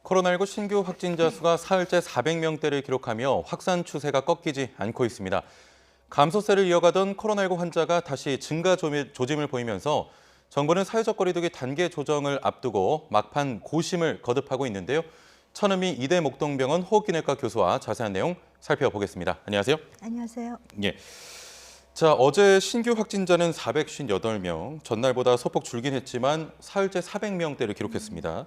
코로나19 신규 확진자 수가 사흘째 400명대를 기록하며 확산 추세가 꺾이지 않고 있습니다. 감소세를 이어가던 코로나19 환자가 다시 증가 조짐을 보이면서 정부는 사회적 거리두기 단계 조정을 앞두고 막판 고심을 거듭하고 있는데요. 천은미 이대 목동병원 호흡기내과 교수와 자세한 내용 살펴보겠습니다. 안녕하세요. 안녕하세요. 예. 자, 어제 신규 확진자는 458명, 전날보다 소폭 줄긴 했지만 사흘째 400명대를 기록했습니다.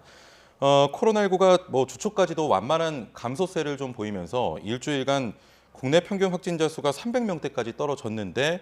코로나19가 주초까지도 완만한 감소세를 좀 보이면서 일주일간 국내 평균 확진자 수가 300명대까지 떨어졌는데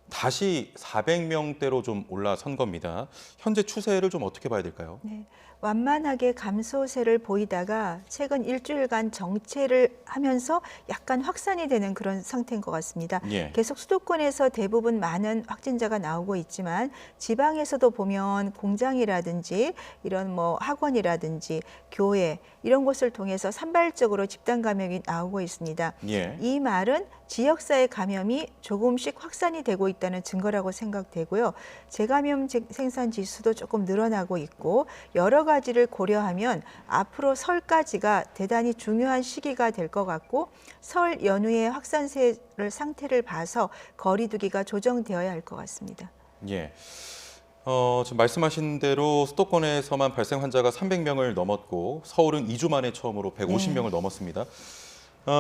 다시 400명대로 좀 올라선 겁니다. 현재 추세를 좀 어떻게 봐야 될까요? 네, 완만하게 감소세를 보이다가 최근 일주일간 정체를 하면서 약간 확산이 되는 그런 상태인 것 같습니다. 예. 계속 수도권에서 대부분 많은 확진자가 나오고 있지만 지방에서도 보면 공장이라든지 이런 학원이라든지 교회 이런 곳을 통해서 산발적으로 집단 감염이 나오고 있습니다. 예. 이 말은 지역사회 감염이 조금씩 확산이 되고 있다는 증거라고 생각되고요. 재감염 생산 지수도 조금 늘어나고 있고 여러 가지를 고려하면 앞으로 설까지가 대단히 중요한 시기가 될 것 같고 설 연휴의 확산세 상태를 봐서 거리두기가 조정되어야 할 것 같습니다. 예. 지금 말씀하신 대로 수도권에서만 발생 환자가 300명을 넘었고 서울은 2주 만에 처음으로 150명을 넘었습니다.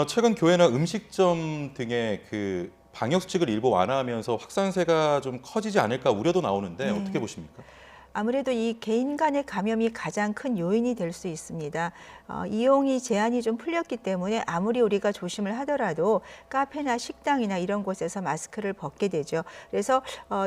최근 교회나 음식점 등의 그 방역 수칙을 일부 완화하면서 확산세가 좀 커지지 않을까 우려도 나오는데 어떻게 보십니까? 아무래도 이 개인 간의 감염이 가장 큰 요인이 될 수 있습니다. 이용이 제한이 좀 풀렸기 때문에 아무리 우리가 조심을 하더라도 카페나 식당이나 이런 곳에서 마스크를 벗게 되죠. 그래서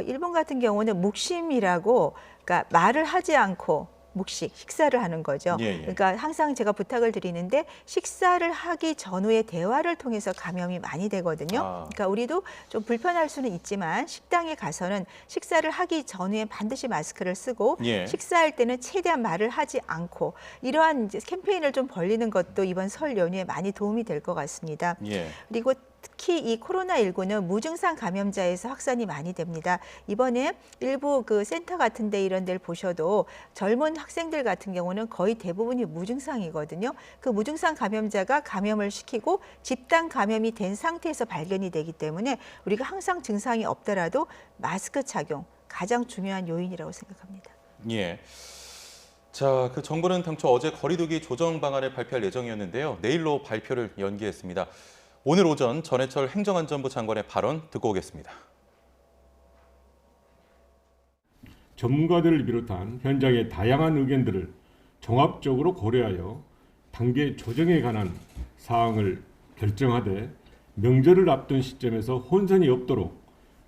일본 같은 경우는 묵심이라고 그러니까 말을 하지 않고 식사를 하는 거죠. 예. 그러니까 항상 제가 부탁을 드리는데 식사를 하기 전후에 대화를 통해서 감염이 많이 되거든요. 그러니까 우리도 좀 불편할 수는 있지만 식당에 가서는 식사를 하기 전후에 반드시 마스크를 쓰고 예. 식사할 때는 최대한 말을 하지 않고 이러한 이제 캠페인을 좀 벌리는 것도 이번 설 연휴에 많이 도움이 될 것 같습니다. 예. 그리고 특히 이 코로나19는 무증상 감염자에서 확산이 많이 됩니다. 이번에 일부 그 센터 같은 데 이런 데를 보셔도 젊은 학생들 같은 경우는 거의 대부분이 무증상이거든요. 그 무증상 감염자가 감염을 시키고 집단 감염이 된 상태에서 발견이 되기 때문에 우리가 항상 증상이 없더라도 마스크 착용 가장 중요한 요인이라고 생각합니다. 예. 자, 그 정부는 당초 어제 거리두기 조정 방안을 발표할 예정이었는데요. 내일로 발표를 연기했습니다. 오늘 오전 전해철 행정안전부 장관의 발언 듣고 오겠습니다. 전문가들을 비롯한 현장의 다양한 의견들을 종합적으로 고려하여 단계 조정에 관한 사항을 결정하되 명절을 앞둔 시점에서 혼선이 없도록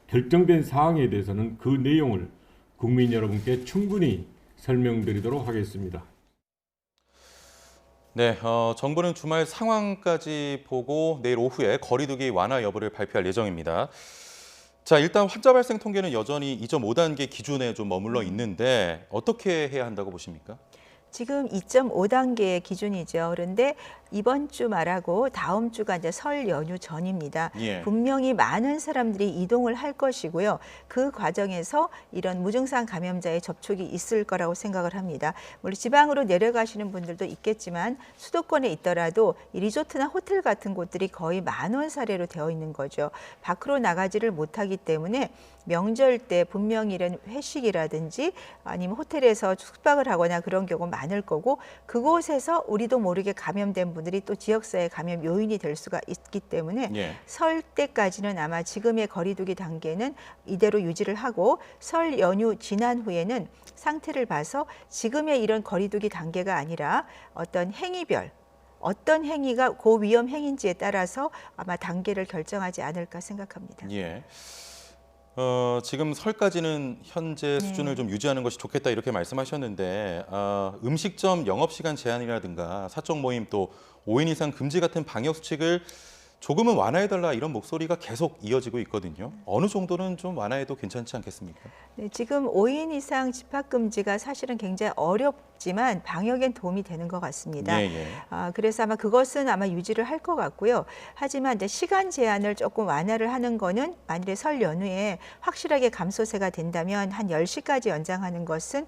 결정된 사항에 대해서는 그 내용을 국민 여러분께 충분히 설명드리도록 하겠습니다. 네, 정부는 주말 상황까지 보고 내일 오후에 거리두기 완화 여부를 발표할 예정입니다. 자, 일단 환자 발생 통계는 여전히 2.5단계 기준에 좀 머물러 있는데 어떻게 해야 한다고 보십니까? 지금 2.5단계의 기준이죠. 그런데 이번 주 말하고 다음 주가 이제 설 연휴 전입니다. 예. 분명히 많은 사람들이 이동을 할 것이고요. 그 과정에서 이런 무증상 감염자의 접촉이 있을 거라고 생각을 합니다. 물론 지방으로 내려가시는 분들도 있겠지만 수도권에 있더라도 이 리조트나 호텔 같은 곳들이 거의 만원 사례로 되어 있는 거죠. 밖으로 나가지를 못하기 때문에 명절 때 분명히 이런 회식이라든지 아니면 호텔에서 숙박을 하거나 그런 경우 많을 거고 그곳에서 우리도 모르게 감염된 분들이 또 지역사회 감염 요인이 될 수가 있기 때문에 예. 설 때까지는 아마 지금의 거리두기 단계는 이대로 유지를 하고 설 연휴 지난 후에는 상태를 봐서 지금의 이런 거리두기 단계가 아니라 어떤 행위별 어떤 행위가 고위험 행위인지에 따라서 아마 단계를 결정하지 않을까 생각합니다. 예. 지금 설까지는 현재 수준을 좀 유지하는 것이 좋겠다 이렇게 말씀하셨는데 음식점 영업시간 제한이라든가 사적 모임 또 5인 이상 금지 같은 방역 수칙을 조금은 완화해달라 이런 목소리가 계속 이어지고 있거든요. 어느 정도는 좀 완화해도 괜찮지 않겠습니까? 네, 지금 5인 이상 집합금지가 사실은 굉장히 어렵지만 방역엔 도움이 되는 것 같습니다. 예, 예. 그래서 아마 그것은 아마 유지를 할 것 같고요. 하지만 이제 시간 제한을 조금 완화를 하는 거는 만일에 설 연휴에 확실하게 감소세가 된다면 한 10시까지 연장하는 것은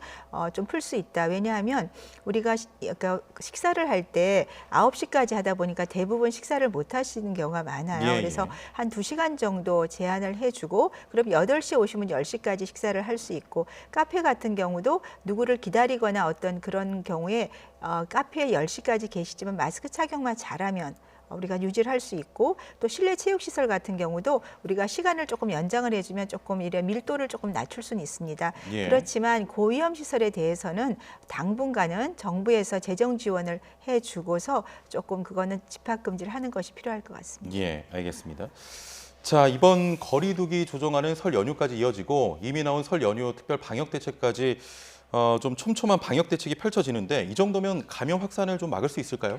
좀 풀 수 있다. 왜냐하면 우리가 그러니까 식사를 할 때 9시까지 하다 보니까 대부분 식사를 못 하시는 경우가 많아요. 예, 그래서 예. 한 2시간 정도 제한을 해주고 그럼 8시에 오시면 10시까지 식사를 할 수 있고 카페 같은 경우도 누구를 기다리거나 어떤 그런 경우에 카페에 10시까지 계시지만 마스크 착용만 잘하면 우리가 유지를 할 수 있고 또 실내 체육시설 같은 경우도 우리가 시간을 조금 연장을 해주면 조금 이런 밀도를 조금 낮출 수는 있습니다. 예. 그렇지만 고위험 시설에 대해서는 당분간은 정부에서 재정 지원을 해주고서 조금 그거는 집합금지를 하는 것이 필요할 것 같습니다. 예, 알겠습니다. 자, 이번 거리두기 조정안은 설 연휴까지 이어지고 이미 나온 설 연휴 특별 방역 대책까지 좀 촘촘한 방역 대책이 펼쳐지는데 이 정도면 감염 확산을 좀 막을 수 있을까요?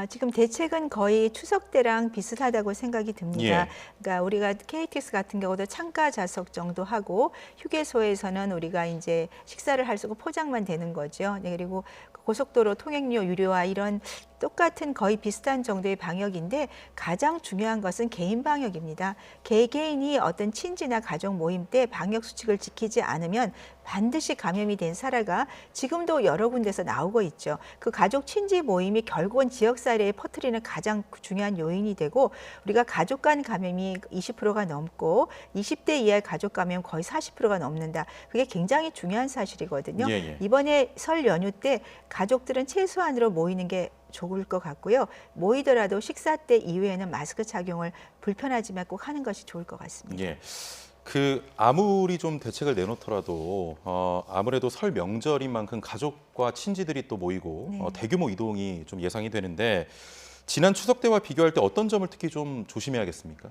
지금 대책은 거의 추석 때랑 비슷하다고 생각이 듭니다. 예. 그러니까 우리가 KTX 같은 경우도 창가 좌석 정도 하고 휴게소에서는 우리가 이제 식사를 할 수 있고 포장만 되는 거죠. 네, 그리고 고속도로 통행료 유료와 이런 똑같은 거의 비슷한 정도의 방역인데 가장 중요한 것은 개인 방역입니다. 개개인이 어떤 친지나 가족 모임 때 방역 수칙을 지키지 않으면 반드시 감염이 된 사례가 지금도 여러 군데서 나오고 있죠. 그 가족 친지 모임이 결국은 지역 사회에 퍼뜨리는 가장 중요한 요인이 되고 우리가 가족 간 감염이 20%가 넘고 20대 이하의 가족 감염 거의 40%가 넘는다. 그게 굉장히 중요한 사실이거든요. 예, 예. 이번에 설 연휴 때 가족들은 최소한으로 모이는 게 좋을 것 같고요. 모이더라도 식사 때 이후에는 마스크 착용을 불편하지만 꼭 하는 것이 좋을 것 같습니다. 예. 아무리 좀 대책을 내놓더라도 아무래도 설 명절인 만큼 가족과 친지들이 또 모이고 네. 대규모 이동이 좀 예상이 되는데 지난 추석 때와 비교할 때 어떤 점을 특히 좀 조심해야겠습니까?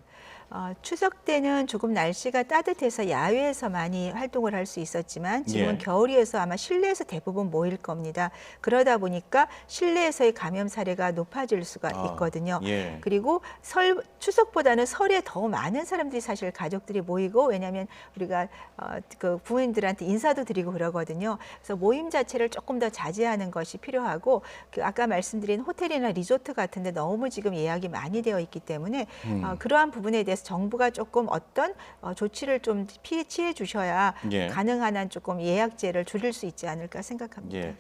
추석 때는 조금 날씨가 따뜻해서 야외에서 많이 활동을 할 수 있었지만 지금은 예. 겨울이어서 아마 실내에서 대부분 모일 겁니다. 그러다 보니까 실내에서의 감염 사례가 높아질 수가 있거든요. 예. 그리고 추석보다는 설에 더 많은 사람들이 사실 가족들이 모이고 왜냐하면 우리가 그 부모님들한테 인사도 드리고 그러거든요. 그래서 모임 자체를 조금 더 자제하는 것이 필요하고 아까 말씀드린 호텔이나 리조트 같은데 너무 지금 예약이 많이 되어 있기 때문에 그러한 부분에 대해서 정부가 조금 어떤 조치를 좀 취해 주셔야 예. 가능한 한 조금 예약제를 줄일 수 있지 않을까 생각합니다. 예.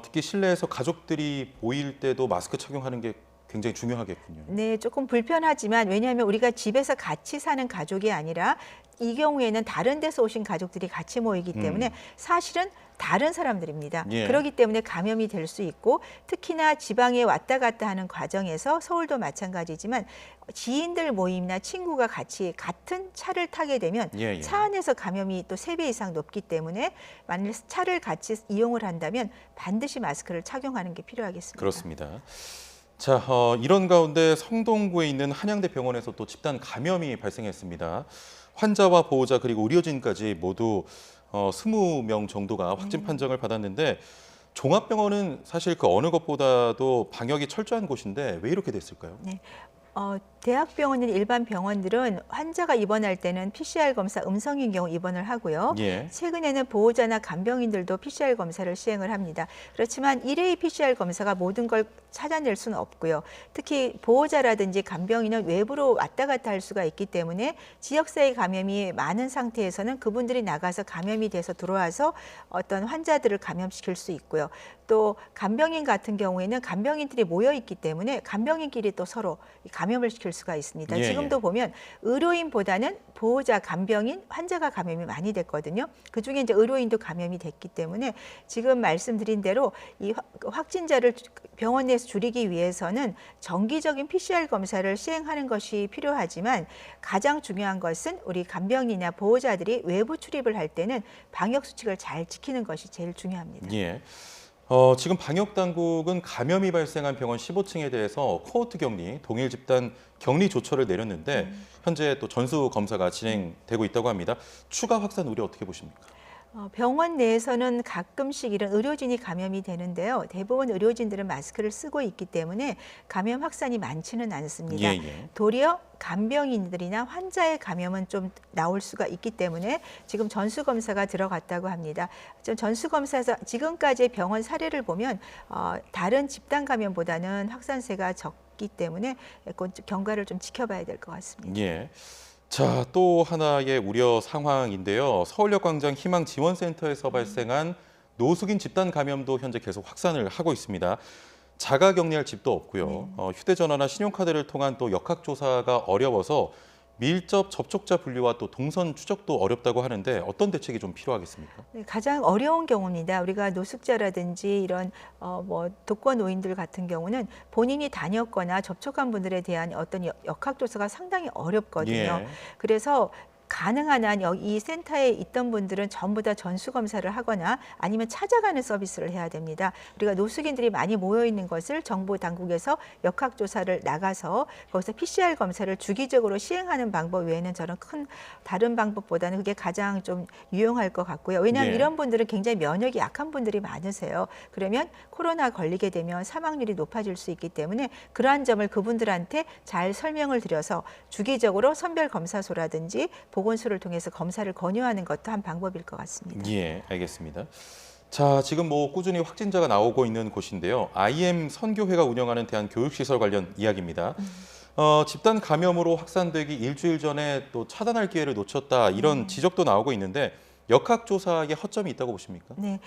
특히 실내에서 가족들이 모일 때도 마스크 착용하는 게 굉장히 중요하겠군요. 네, 조금 불편하지만 왜냐하면 우리가 집에서 같이 사는 가족이 아니라 이 경우에는 다른 데서 오신 가족들이 같이 모이기 때문에 사실은 다른 사람들입니다. 예. 그렇기 때문에 감염이 될 수 있고 특히나 지방에 왔다 갔다 하는 과정에서 서울도 마찬가지지만 지인들 모임이나 친구가 같이 같은 차를 타게 되면 예, 예. 차 안에서 감염이 또 3배 이상 높기 때문에 만일 차를 같이 이용을 한다면 반드시 마스크를 착용하는 게 필요하겠습니다. 그렇습니다. 자, 이런 가운데 성동구에 있는 한양대 병원에서 또 집단 감염이 발생했습니다. 환자와 보호자 그리고 의료진까지 모두 20명 정도가 확진 판정을 받았는데 종합병원은 사실 그 어느 것보다도 방역이 철저한 곳인데 왜 이렇게 됐을까요? 네. 대학병원이나 일반 병원들은 환자가 입원할 때는 PCR 검사 음성인 경우 입원을 하고요. 예. 최근에는 보호자나 간병인들도 PCR 검사를 시행을 합니다. 그렇지만 1회 PCR 검사가 모든 걸 찾아낼 수는 없고요. 특히 보호자라든지 간병인은 외부로 왔다 갔다 할 수가 있기 때문에 지역사회 감염이 많은 상태에서는 그분들이 나가서 감염이 돼서 들어와서 어떤 환자들을 감염시킬 수 있고요. 또 간병인 같은 경우에는 간병인들이 모여 있기 때문에 간병인끼리 또 서로 감염을 시킬 수가 있습니다. 예, 지금도 보면 의료인보다는 보호자, 간병인, 환자가 감염이 많이 됐거든요. 그중에 이제 의료인도 감염이 됐기 때문에 지금 말씀드린 대로 이 확진자를 병원 내에서 줄이기 위해서는 정기적인 PCR 검사를 시행하는 것이 필요하지만 가장 중요한 것은 우리 간병인이나 보호자들이 외부 출입을 할 때는 방역 수칙을 잘 지키는 것이 제일 중요합니다. 예. 지금 방역 당국은 감염이 발생한 병원 15층에 대해서 코호트 격리, 동일 집단 격리 조처를 내렸는데 현재 또 전수 검사가 진행되고 있다고 합니다. 추가 확산 우려 어떻게 보십니까? 병원 내에서는 가끔씩 이런 의료진이 감염이 되는데요. 대부분 의료진들은 마스크를 쓰고 있기 때문에 감염 확산이 많지는 않습니다. 예. 도리어 간병인들이나 환자의 감염은 좀 나올 수가 있기 때문에 지금 전수검사가 들어갔다고 합니다. 전수검사에서 지금까지의 병원 사례를 보면 다른 집단 감염보다는 확산세가 적기 때문에 경과를 좀 지켜봐야 될 것 같습니다. 예. 자, 또 하나의 우려 상황인데요. 서울역 광장 희망지원센터에서 발생한 노숙인 집단 감염도 현재 계속 확산을 하고 있습니다. 자가 격리할 집도 없고요. 휴대전화나 신용카드를 통한 또 역학조사가 어려워서 밀접 접촉자 분류와 또 동선 추적도 어렵다고 하는데 어떤 대책이 좀 필요하겠습니까? 네, 가장 어려운 경우입니다. 우리가 노숙자라든지 이런 독거노인들 같은 경우는 본인이 다녔거나 접촉한 분들에 대한 어떤 역학조사가 상당히 어렵거든요. 예. 그래서 가능한 한 이 센터에 있던 분들은 전부 다 전수검사를 하거나 아니면 찾아가는 서비스를 해야 됩니다. 우리가 노숙인들이 많이 모여 있는 것을 정부 당국에서 역학조사를 나가서 거기서 PCR 검사를 주기적으로 시행하는 방법 외에는 저는 큰 다른 방법보다는 그게 가장 좀 유용할 것 같고요. 왜냐하면 예. 이런 분들은 굉장히 면역이 약한 분들이 많으세요. 그러면 코로나 걸리게 되면 사망률이 높아질 수 있기 때문에 그러한 점을 그분들한테 잘 설명을 드려서 주기적으로 선별검사소라든지 보건소를 통해서 검사를 권유하는 것도 한 방법일 것 같습니다. 예, 알겠습니다. 자, 지금 꾸준히 확진자가 나오고 있는 곳인데요. IM 선교회가 운영하는 대한교육시설 관련 이야기입니다. 집단 감염으로 확산되기 일주일 전에 또 차단할 기회를 놓쳤다 이런 지적도 나오고 있는데 역학조사에 허점이 있다고 보십니까? 네,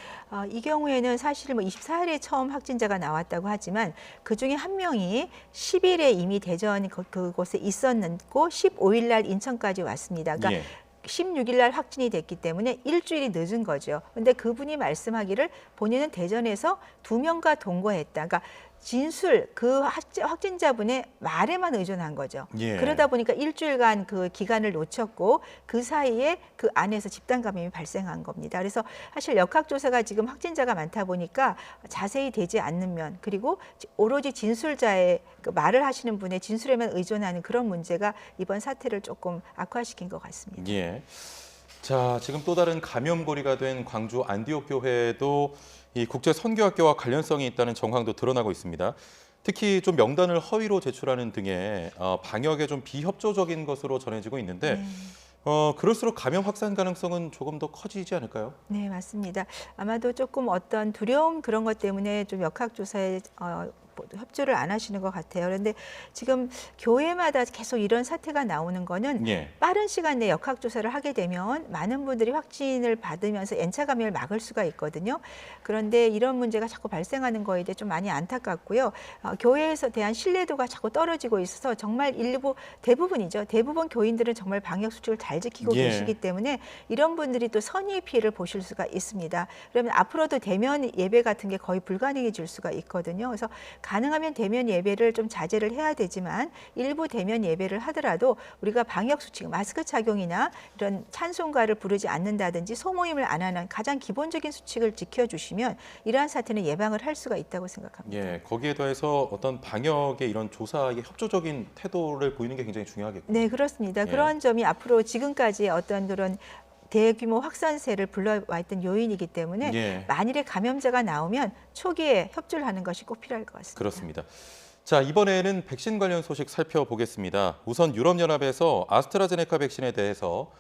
이 경우에는 사실 24일에 처음 확진자가 나왔다고 하지만 그중에 한 명이 10일에 이미 대전 그곳에 있었고 15일 날 인천까지 왔습니다. 그러니까 예. 16일 날 확진이 됐기 때문에 일주일이 늦은 거죠. 그런데 그분이 말씀하기를 본인은 대전에서 2명과 동거했다. 그러니까 진술, 그 확진자분의 말에만 의존한 거죠. 예. 그러다 보니까 일주일간 그 기간을 놓쳤고 그 사이에 그 안에서 집단 감염이 발생한 겁니다. 그래서 사실 역학조사가 지금 확진자가 많다 보니까 자세히 되지 않는 면, 그리고 오로지 진술자의 그 말을 하시는 분의 진술에만 의존하는 그런 문제가 이번 사태를 조금 악화시킨 것 같습니다. 예. 자, 지금 또 다른 감염고리가 된 광주 안디옥 교회도 이 국제 선교학교와 관련성이 있다는 정황도 드러나고 있습니다. 특히 좀 명단을 허위로 제출하는 등의 방역에 좀 비협조적인 것으로 전해지고 있는데 네. 그럴수록 감염 확산 가능성은 조금 더 커지지 않을까요? 네, 맞습니다. 아마도 조금 어떤 두려움 그런 것 때문에 좀 역학조사에 협조를 안 하시는 것 같아요. 그런데 지금 교회마다 계속 이런 사태가 나오는 거는 예. 빠른 시간 내에 역학조사를 하게 되면 많은 분들이 확진을 받으면서 N차 감염을 막을 수가 있거든요. 그런데 이런 문제가 자꾸 발생하는 거에 대해 좀 많이 안타깝고요. 교회에서 대한 신뢰도가 자꾸 떨어지고 있어서 정말 대부분이죠. 대부분 교인들은 정말 방역 수칙을 잘 지키고 예. 계시기 때문에 이런 분들이 또 선의의 피해를 보실 수가 있습니다. 그러면 앞으로도 대면 예배 같은 게 거의 불가능해질 수가 있거든요. 그래서 가능하면 대면 예배를 좀 자제를 해야 되지만 일부 대면 예배를 하더라도 우리가 방역 수칙, 마스크 착용이나 이런 찬송가를 부르지 않는다든지 소모임을 안 하는 가장 기본적인 수칙을 지켜주시면 이러한 사태는 예방을 할 수가 있다고 생각합니다. 예, 거기에 더해서 어떤 방역의 이런 조사에 협조적인 태도를 보이는 게 굉장히 중요하겠군요. 네, 그렇습니다. 예. 그런 점이 앞으로 지금까지 어떤 그런 대규모 확산세를 불러왔던 요인이기 때문에 예. 만일에 감염자가 나오면 초기에 협조를 하는 것이 꼭 필요할 것 같습니다. 그렇습니다. 자, 이번에는 백신 관련 소식 살펴보겠습니다. 우선 유럽연합에서 아스트라제네카 백신에 대해서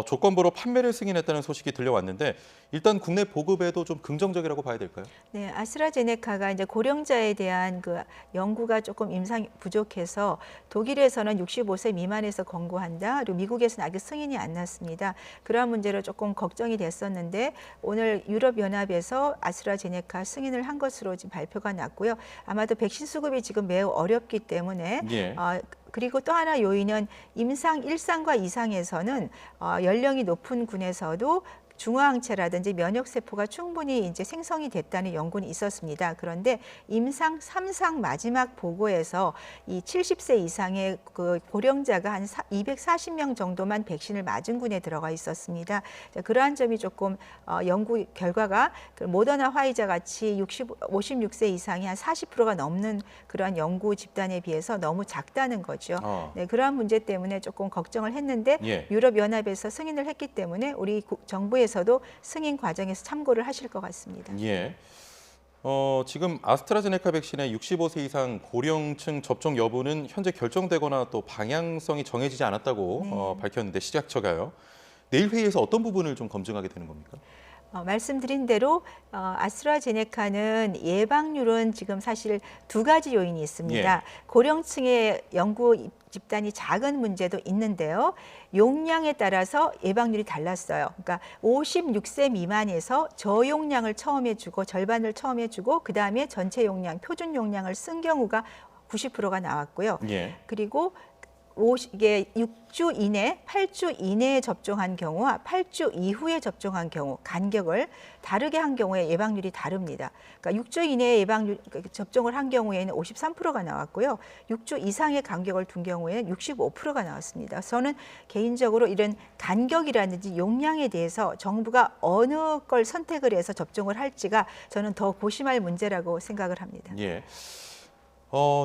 조건부로 판매를 승인했다는 소식이 들려왔는데 일단 국내 보급에도 좀 긍정적이라고 봐야 될까요? 네, 아스트라제네카가 이제 고령자에 대한 그 연구가 조금 임상 부족해서 독일에서는 65세 미만에서 권고한다. 그리고 미국에서는 아직 승인이 안 났습니다. 그러한 문제로 조금 걱정이 됐었는데 오늘 유럽연합에서 아스트라제네카 승인을 한 것으로 지금 발표가 났고요. 아마도 백신 수급이 지금 매우 어렵기 때문에 예. 그리고 또 하나 요인은 임상 1상과 2상에서는 연령이 높은 군에서도 중화항체라든지 면역세포가 충분히 이제 생성이 됐다는 연구는 있었습니다. 그런데 임상 3상 마지막 보고에서 이 70세 이상의 그 고령자가 한 240명 정도만 백신을 맞은 군에 들어가 있었습니다. 그러한 점이 조금 연구 결과가 모더나 화이자 같이 56세 이상이 한 40%가 넘는 그러한 연구 집단에 비해서 너무 작다는 거죠. 네, 그러한 문제 때문에 조금 걱정을 했는데 예. 유럽연합에서 승인을 했기 때문에 우리 정부에서 정부에서도 승인 과정에서 참고를 하실 것 같습니다. 예. 지금 아스트라제네카 백신의 65세 이상 고령층 접종 여부는 현재 결정되거나 또 방향성이 정해지지 않았다고 밝혔는데 시작처가요. 내일 회의에서 어떤 부분을 좀 검증하게 되는 겁니까? 말씀드린 대로 아스트라제네카는 예방률은 지금 사실 두 가지 요인이 있습니다. 예. 고령층의 연구 집단이 작은 문제도 있는데요. 용량에 따라서 예방률이 달랐어요. 그러니까 56세 미만에서 저용량을 처음 해주고 절반을 처음 해주고 그다음에 전체 용량, 표준 용량을 쓴 경우가 90%가 나왔고요. 예. 그리고 이게 6주 이내, 8주 이내에 접종한 경우와 8주 이후에 접종한 경우 간격을 다르게 한 경우에 예방률이 다릅니다. 그러니까 6주 이내에 접종을 한 경우에는 53%가 나왔고요. 6주 이상의 간격을 둔 경우에는 65%가 나왔습니다. 저는 개인적으로 이런 간격이라든지 용량에 대해서 정부가 어느 걸 선택을 해서 접종을 할지가 저는 더 고심할 문제라고 생각을 합니다. 예.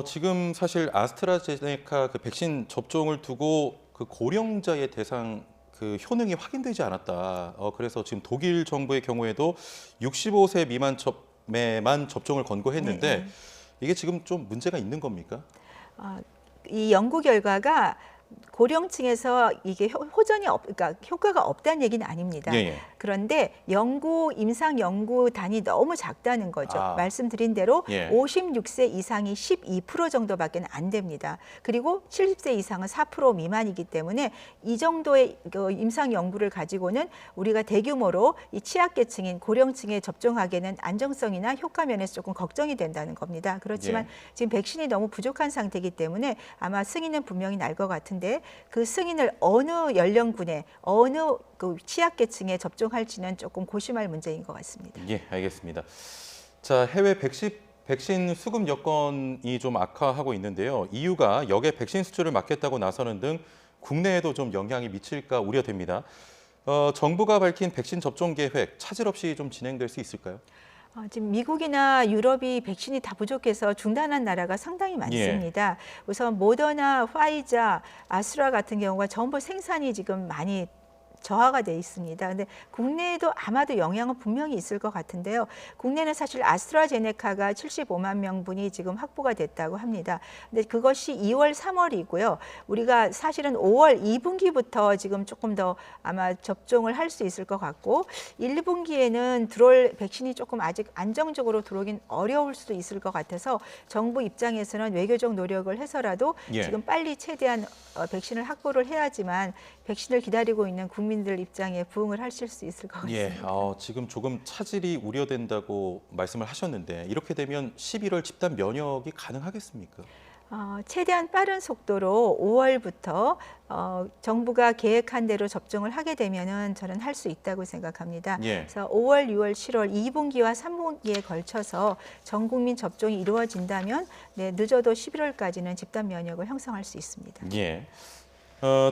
지금 사실 아스트라제네카 그 백신 접종을 두고 그 고령자의 대상 그 효능이 확인되지 않았다. 그래서 지금 독일 정부의 경우에도 65세 미만만 접종을 권고했는데 네. 이게 지금 좀 문제가 있는 겁니까? 이 연구 결과가 고령층에서 이게 그러니까 효과가 없다는 얘기는 아닙니다. 예, 예. 그런데 임상 연구단이 너무 작다는 거죠. 말씀드린 대로 예. 56세 이상이 12% 정도밖에 안 됩니다. 그리고 70세 이상은 4% 미만이기 때문에 이 정도의 임상 연구를 가지고는 우리가 대규모로 이 취약계층인 고령층에 접종하기에는 안정성이나 효과 면에서 조금 걱정이 된다는 겁니다. 그렇지만 예. 지금 백신이 너무 부족한 상태이기 때문에 아마 승인은 분명히 날 것 같은데 그 승인을 어느 연령군에 어느 그 취약계층에 접종할지는 조금 고심할 문제인 것 같습니다. 예, 알겠습니다. 자, 해외 백신 수급 여건이 좀 악화하고 있는데요. EU가 역의 백신 수출을 막겠다고 나서는 등 국내에도 좀 영향이 미칠까 우려됩니다. 정부가 밝힌 백신 접종 계획 차질 없이 좀 진행될 수 있을까요? 지금 미국이나 유럽이 백신이 다 부족해서 중단한 나라가 상당히 많습니다. 우선 모더나, 화이자, 아스트라 같은 경우가 전부 생산이 지금 많이 저하가 돼 있습니다. 근데 국내에도 아마도 영향은 분명히 있을 것 같은데요. 국내는 사실 아스트라제네카가 75만 명분이 지금 확보가 됐다고 합니다. 근데 그것이 2월, 3월이고요. 우리가 사실은 5월 2분기부터 지금 조금 더 아마 접종을 할 수 있을 것 같고 1분기에는 들어올 백신이 조금 아직 안정적으로 들어오긴 어려울 수도 있을 것 같아서 정부 입장에서는 외교적 노력을 해서라도 지금 빨리 최대한 백신을 확보를 해야지만 백신을 기다리고 있는 국민들 입장에 부응을 하실 수 있을 것 같습니다. 예, 지금 조금 차질이 우려된다고 말씀을 하셨는데 이렇게 되면 11월 집단 면역이 가능하겠습니까? 최대한 빠른 속도로 5월부터 정부가 계획한 대로 접종을 하게 되면은 저는 할 수 있다고 생각합니다. 그래서 5월, 6월, 7월 2분기와 3분기에 걸쳐서 전 국민 접종이 이루어진다면 늦어도 11월까지는 집단 면역을 형성할 수 있습니다. 예.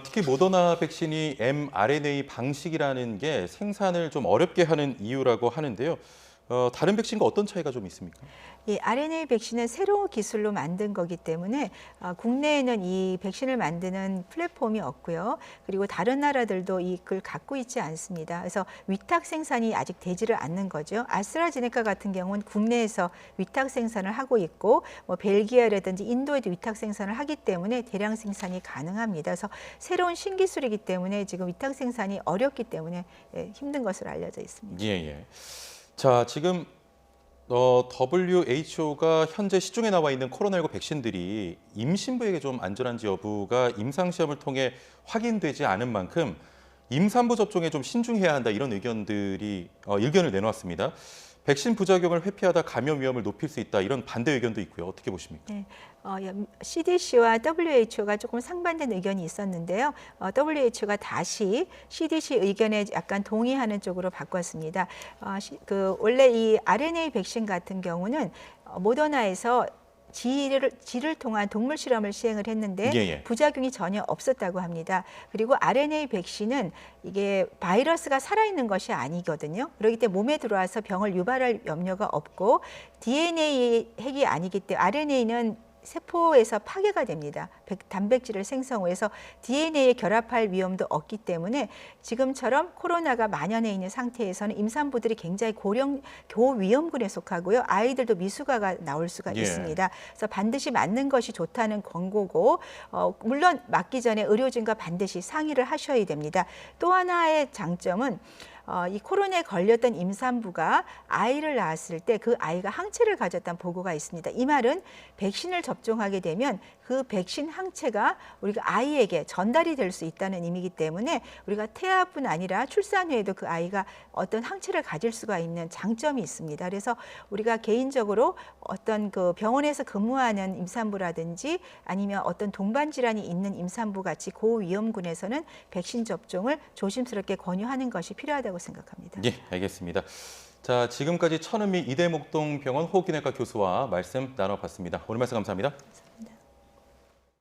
특히 모더나 백신이 mRNA 방식이라는 게 생산을 좀 어렵게 하는 이유라고 하는데요. 다른 백신과 어떤 차이가 좀 있습니까? 이 RNA 백신은 새로운 기술로 만든 거기 때문에 국내에는 이 백신을 만드는 플랫폼이 없고요. 그리고 다른 나라들도 이걸 갖고 있지 않습니다. 그래서 위탁 생산이 아직 되지를 않는 거죠. 아스트라제네카 같은 경우는 국내에서 위탁 생산을 하고 있고 벨기에라든지 인도에도 위탁 생산을 하기 때문에 대량 생산이 가능합니다. 그래서 새로운 신기술이기 때문에 지금 위탁 생산이 어렵기 때문에 힘든 것으로 알려져 있습니다. 예. 자, 지금 WHO가 현재 시중에 나와 있는 코로나19 백신들이 임신부에게 좀 안전한지 여부가 임상시험을 통해 확인되지 않은 만큼 임산부 접종에 좀 신중해야 한다 이런 의견을 내놓았습니다. 백신 부작용을 회피하다 감염 위험을 높일 수 있다 이런 반대 의견도 있고요. 어떻게 보십니까? 네, CDC와 WHO가 조금 상반된 의견이 있었는데요. WHO가 다시 CDC 의견에 약간 동의하는 쪽으로 바꿨습니다. 원래 이 RNA 백신 같은 경우는 모더나에서 지를 통한 동물 실험을 시행을 했는데 부작용이 전혀 없었다고 합니다. 그리고 RNA 백신은 이게 바이러스가 살아있는 것이 아니거든요. 그렇기 때문에 몸에 들어와서 병을 유발할 염려가 없고 DNA 핵이 아니기 때문에 RNA는 세포에서 파괴가 됩니다. 단백질을 생성해서 DNA에 결합할 위험도 없기 때문에 지금처럼 코로나가 만연해 있는 상태에서는 임산부들이 굉장히 고위험군에 속하고요. 아이들도 미숙아가 나올 수가 예. 있습니다. 그래서 반드시 맞는 것이 좋다는 권고고 물론 맞기 전에 의료진과 반드시 상의를 하셔야 됩니다. 또 하나의 장점은 이 코로나에 걸렸던 임산부가 아이를 낳았을 때 그 아이가 항체를 가졌다는 보고가 있습니다. 이 말은 백신을 접종하게 되면 그 백신 항체가 우리가 아이에게 전달이 될 수 있다는 의미이기 때문에 우리가 태아뿐 아니라 출산 후에도 그 아이가 어떤 항체를 가질 수가 있는 장점이 있습니다. 그래서 우리가 개인적으로 어떤 그 병원에서 근무하는 임산부라든지 아니면 어떤 동반 질환이 있는 임산부 같이 고위험군에서는 백신 접종을 조심스럽게 권유하는 것이 필요하다고 생각합니다. 예, 알겠습니다. 자, 지금까지 천은미 이대목동병원 호흡기내과 교수와 말씀 나눠봤습니다. 오늘 말씀 감사합니다. 감사합니다.